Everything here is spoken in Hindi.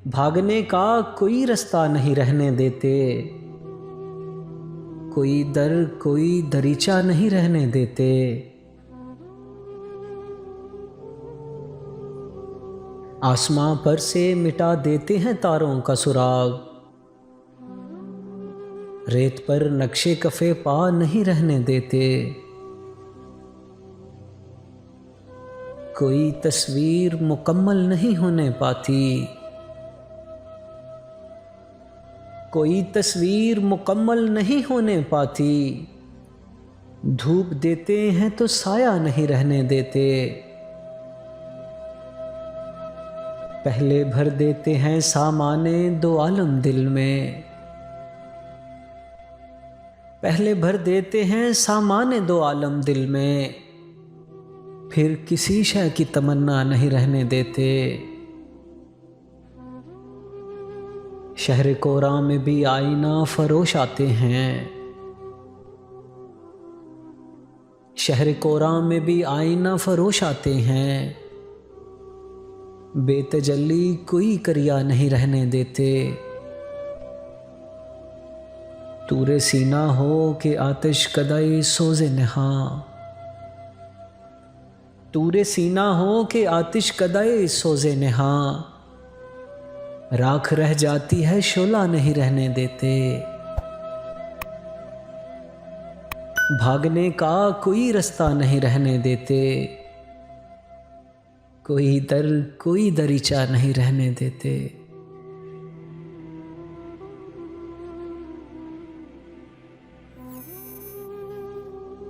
भागने का कोई रास्ता नहीं रहने देते, कोई दर कोई दरीचा नहीं रहने देते। आसमां पर से मिटा देते हैं तारों का सुराग, रेत पर नक्शे कफे पा नहीं रहने देते। कोई तस्वीर मुकम्मल नहीं होने पाती, कोई तस्वीर मुकम्मल नहीं होने पाती। धूप देते हैं तो साया नहीं रहने देते, पहले भर देते हैं सामाने दो आलम दिल में। पहले भर देते हैं सामाने दो आलम दिल में, फिर किसी शय की तमन्ना नहीं रहने देते। शहर कोरा में भी आईना फरोश आते हैं, शहर कोरा में भी आईना फरोश आते हैं। बेतजल्ली कोई करिया नहीं रहने देते। तूरे सीना हो के आतिश कदाई सोजे नहा, तूरे सीना हो के आतिश कदाई सोजे नहा। राख रह जाती है शोला नहीं रहने देते। भागने का कोई रास्ता नहीं रहने देते, कोई दर कोई दरीचा नहीं रहने देते।